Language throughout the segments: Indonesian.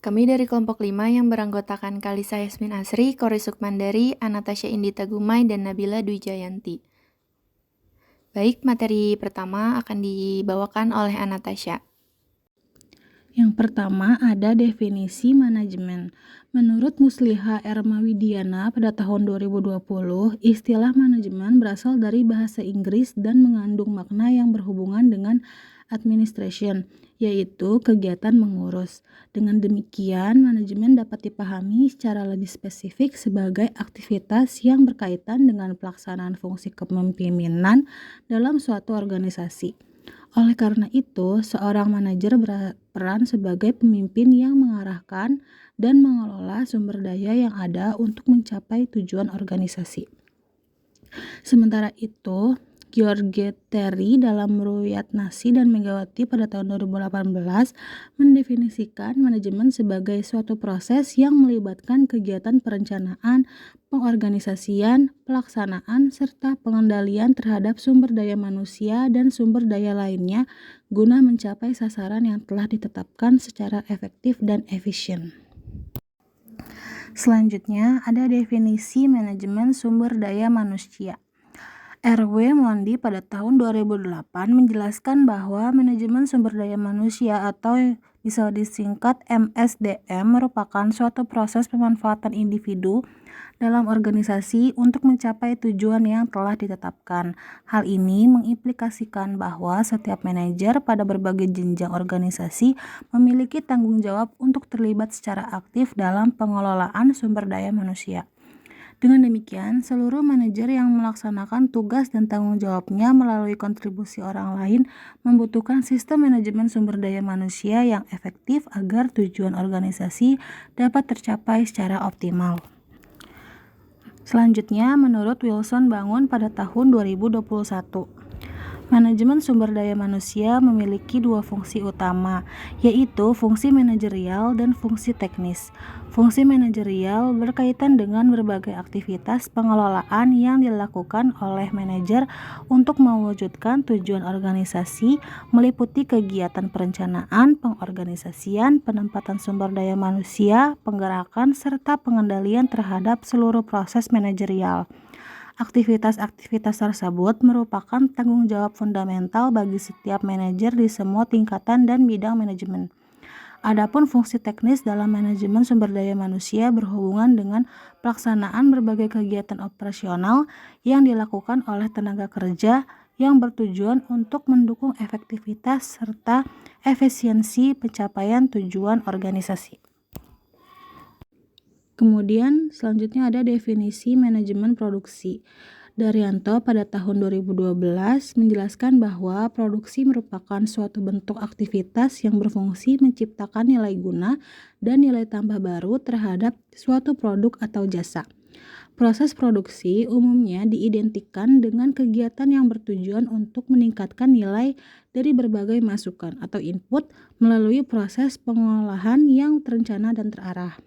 Kami dari kelompok 5 yang beranggotakan Kalisa Yasmin Asri, Kori Sukmandari, Anastasia Indita Gumai, dan Nabila Dwi Jayanti. Baik, materi pertama akan dibawakan oleh Anastasia. Yang pertama ada definisi manajemen. Menurut Musliha Ermawidiana pada tahun 2020, istilah manajemen berasal dari bahasa Inggris dan mengandung makna yang berhubungan dengan administration, yaitu kegiatan mengurus. Dengan demikian, manajemen dapat dipahami secara lebih spesifik sebagai aktivitas yang berkaitan dengan pelaksanaan fungsi kepemimpinan dalam suatu organisasi. Oleh karena itu, seorang manajer berperan sebagai pemimpin yang mengarahkan dan mengelola sumber daya yang ada untuk mencapai tujuan organisasi. Sementara itu, George Terry dalam Ruwayat Nasi dan Megawati pada tahun 2018 mendefinisikan manajemen sebagai suatu proses yang melibatkan kegiatan perencanaan, pengorganisasian, pelaksanaan, serta pengendalian terhadap sumber daya manusia dan sumber daya lainnya guna mencapai sasaran yang telah ditetapkan secara efektif dan efisien. Selanjutnya, ada definisi manajemen sumber daya manusia. R.W. Mondi pada tahun 2008 menjelaskan bahwa manajemen sumber daya manusia atau bisa disingkat MSDM merupakan suatu proses pemanfaatan individu dalam organisasi untuk mencapai tujuan yang telah ditetapkan. Hal ini mengimplikasikan bahwa setiap manajer pada berbagai jenjang organisasi memiliki tanggung jawab untuk terlibat secara aktif dalam pengelolaan sumber daya manusia. Dengan demikian, seluruh manajer yang melaksanakan tugas dan tanggung jawabnya melalui kontribusi orang lain membutuhkan sistem manajemen sumber daya manusia yang efektif agar tujuan organisasi dapat tercapai secara optimal. Selanjutnya, menurut Wilson Bangun pada tahun 2021, manajemen sumber daya manusia memiliki dua fungsi utama, yaitu fungsi manajerial dan fungsi teknis. Fungsi manajerial berkaitan dengan berbagai aktivitas pengelolaan yang dilakukan oleh manajer untuk mewujudkan tujuan organisasi, meliputi kegiatan perencanaan, pengorganisasian, penempatan sumber daya manusia, penggerakan, serta pengendalian terhadap seluruh proses manajerial. Aktivitas-aktivitas tersebut merupakan tanggung jawab fundamental bagi setiap manajer di semua tingkatan dan bidang manajemen. Adapun fungsi teknis dalam manajemen sumber daya manusia berhubungan dengan pelaksanaan berbagai kegiatan operasional yang dilakukan oleh tenaga kerja yang bertujuan untuk mendukung efektivitas serta efisiensi pencapaian tujuan organisasi. Kemudian selanjutnya ada definisi manajemen produksi. Daryanto pada tahun 2012 menjelaskan bahwa produksi merupakan suatu bentuk aktivitas yang berfungsi menciptakan nilai guna dan nilai tambah baru terhadap suatu produk atau jasa. Proses produksi umumnya diidentikan dengan kegiatan yang bertujuan untuk meningkatkan nilai dari berbagai masukan atau input melalui proses pengolahan yang terencana dan terarah.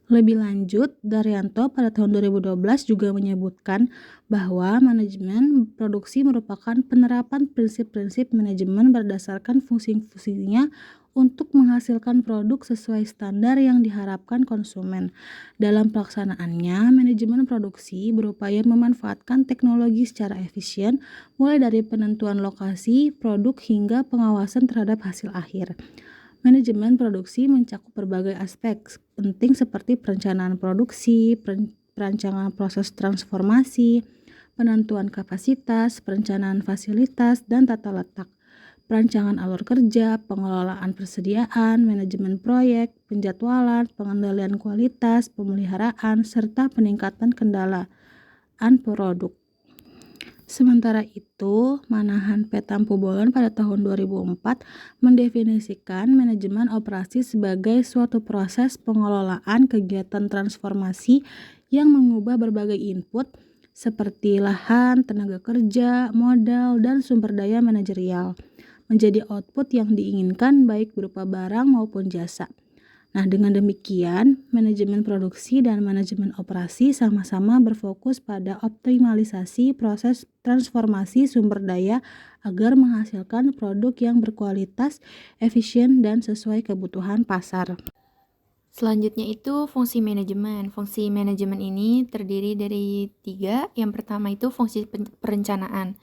Lebih lanjut, Daryanto pada tahun 2012 juga menyebutkan bahwa manajemen produksi merupakan penerapan prinsip-prinsip manajemen berdasarkan fungsi-fungsinya untuk menghasilkan produk sesuai standar yang diharapkan konsumen. Dalam pelaksanaannya, manajemen produksi berupaya memanfaatkan teknologi secara efisien, mulai dari penentuan lokasi, produk, hingga pengawasan terhadap hasil akhir. Manajemen produksi mencakup berbagai aspek penting seperti perencanaan produksi, perancangan proses transformasi, penentuan kapasitas, perencanaan fasilitas, dan tata letak, perancangan alur kerja, pengelolaan persediaan, manajemen proyek, penjadwalan, pengendalian kualitas, pemeliharaan, serta peningkatan kendaraan produk. Sementara itu, Manahan P. Tampu-Bolon pada tahun 2004 mendefinisikan manajemen operasi sebagai suatu proses pengelolaan kegiatan transformasi yang mengubah berbagai input seperti lahan, tenaga kerja, modal, dan sumber daya manajerial menjadi output yang diinginkan baik berupa barang maupun jasa. Nah, dengan demikian, manajemen produksi dan manajemen operasi sama-sama berfokus pada optimalisasi proses transformasi sumber daya agar menghasilkan produk yang berkualitas, efisien, dan sesuai kebutuhan pasar. Selanjutnya itu fungsi manajemen. Fungsi manajemen ini terdiri dari 3. Yang pertama itu fungsi perencanaan.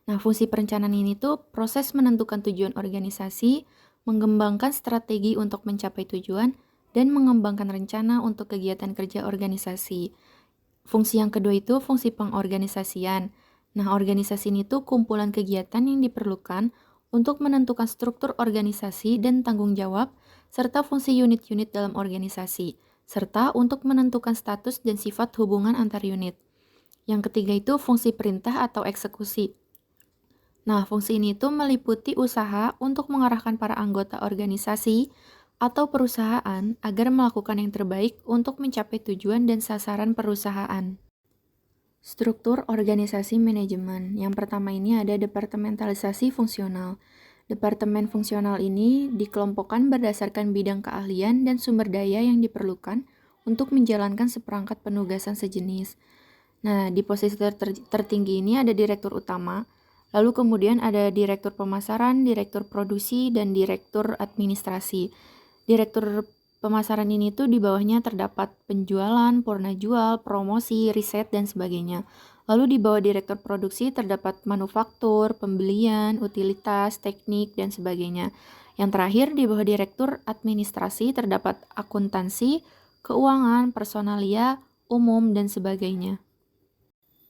Nah, fungsi perencanaan ini tuh proses menentukan tujuan organisasi, mengembangkan strategi untuk mencapai tujuan, dan mengembangkan rencana untuk kegiatan kerja organisasi. Fungsi yang kedua itu fungsi pengorganisasian. Nah, organisasi ini tuh kumpulan kegiatan yang diperlukan untuk menentukan struktur organisasi dan tanggung jawab, serta fungsi unit-unit dalam organisasi, serta untuk menentukan status dan sifat hubungan antar unit. Yang ketiga itu fungsi perintah atau eksekusi. Nah, fungsi ini tuh meliputi usaha untuk mengarahkan para anggota organisasi atau perusahaan agar melakukan yang terbaik untuk mencapai tujuan dan sasaran perusahaan. Struktur organisasi manajemen. Yang pertama ini ada departementalisasi fungsional. Departemen fungsional ini dikelompokkan berdasarkan bidang keahlian dan sumber daya yang diperlukan untuk menjalankan seperangkat penugasan sejenis. Nah, di posisi tertinggi ini ada direktur utama, lalu kemudian ada direktur pemasaran, direktur produksi, dan direktur administrasi. Direktur pemasaran ini tuh di bawahnya terdapat penjualan, purna jual, promosi, riset, dan sebagainya. Lalu di bawah direktur produksi terdapat manufaktur, pembelian, utilitas, teknik, dan sebagainya. Yang terakhir di bawah direktur administrasi terdapat akuntansi, keuangan, personalia, umum, dan sebagainya.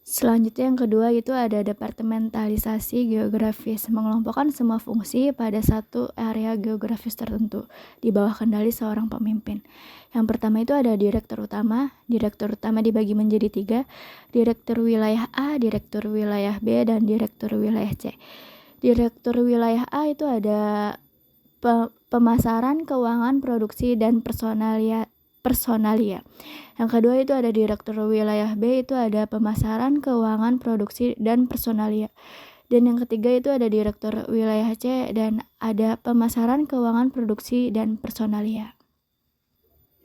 Selanjutnya yang kedua itu ada departementalisasi geografis, mengelompokkan semua fungsi pada satu area geografis tertentu di bawah kendali seorang pemimpin. Yang pertama itu ada direktur utama. Direktur utama dibagi menjadi 3, direktur wilayah A, direktur wilayah B, dan direktur wilayah C. Direktur wilayah A itu ada pemasaran, keuangan, produksi, dan personalia. Yang kedua itu ada direktur wilayah B, itu ada pemasaran, keuangan, produksi, dan personalia. Dan yang ketiga itu ada direktur wilayah C dan ada pemasaran, keuangan, produksi, dan personalia.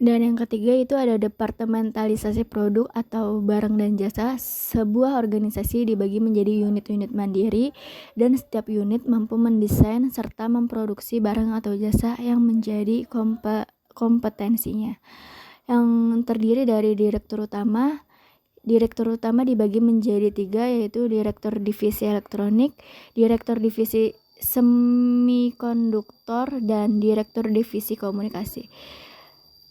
Dan yang ketiga itu ada departementalisasi produk atau barang dan jasa. Sebuah organisasi dibagi menjadi unit-unit mandiri dan setiap unit mampu mendesain serta memproduksi barang atau jasa yang menjadi kompetensinya. Yang terdiri dari direktur utama. Direktur utama dibagi menjadi 3, yaitu direktur divisi elektronik, direktur divisi semikonduktor, dan direktur divisi komunikasi.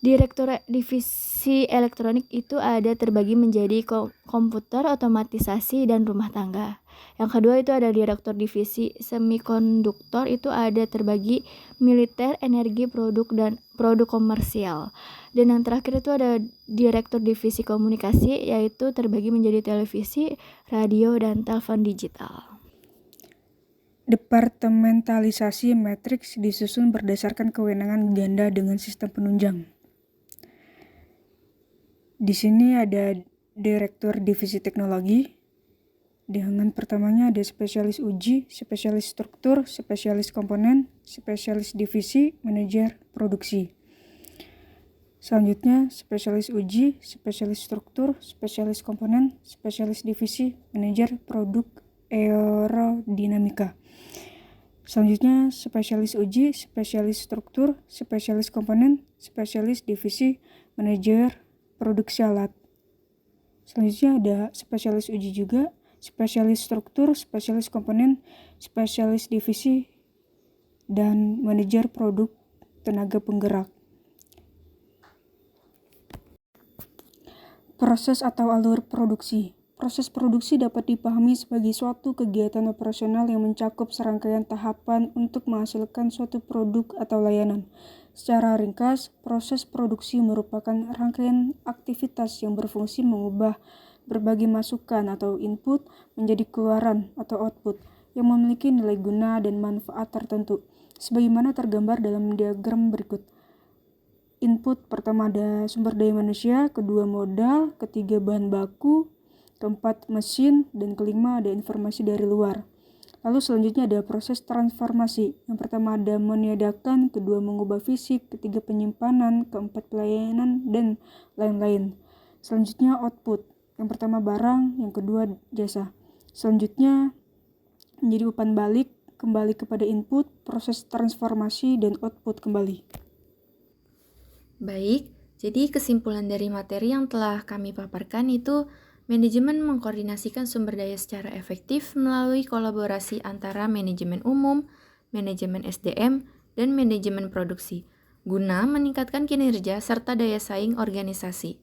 Direktur divisi elektronik itu ada terbagi menjadi komputer, otomatisasi, dan rumah tangga. Yang kedua itu ada direktur divisi semikonduktor, itu ada terbagi militer, energi, produk, dan produk komersial. Dan yang terakhir itu ada direktur divisi komunikasi, yaitu terbagi menjadi televisi, radio, dan telepon digital. Departementalisasi matriks disusun berdasarkan kewenangan ganda dengan sistem penunjang. Di sini ada direktur divisi teknologi. Dengan pertamanya ada spesialis uji, spesialis struktur, spesialis komponen, spesialis divisi, manajer produksi. Selanjutnya spesialis uji, spesialis struktur, spesialis komponen, spesialis divisi, manajer produk aerodinamika. Selanjutnya spesialis uji, spesialis struktur, spesialis komponen, spesialis divisi, manajer produksi alat. Selanjutnya ada spesialis uji juga, spesialis struktur, spesialis komponen, spesialis divisi, dan manajer produk tenaga penggerak. Proses atau alur produksi. Proses produksi dapat dipahami sebagai suatu kegiatan operasional yang mencakup serangkaian tahapan untuk menghasilkan suatu produk atau layanan. Secara ringkas, proses produksi merupakan rangkaian aktivitas yang berfungsi mengubah berbagai masukan atau input menjadi keluaran atau output yang memiliki nilai guna dan manfaat tertentu, sebagaimana tergambar dalam diagram berikut. Input pertama ada sumber daya manusia, kedua modal, ketiga bahan baku, keempat mesin, dan kelima ada informasi dari luar. Lalu selanjutnya ada proses transformasi. Yang pertama ada meniadakan, kedua mengubah fisik, ketiga penyimpanan, keempat pelayanan, dan lain-lain. Selanjutnya output. Yang pertama barang, yang kedua jasa. Selanjutnya menjadi umpan balik, kembali kepada input, proses transformasi, dan output kembali. Baik, jadi kesimpulan dari materi yang telah kami paparkan itu, manajemen mengkoordinasikan sumber daya secara efektif melalui kolaborasi antara manajemen umum, manajemen SDM, dan manajemen produksi, guna meningkatkan kinerja serta daya saing organisasi.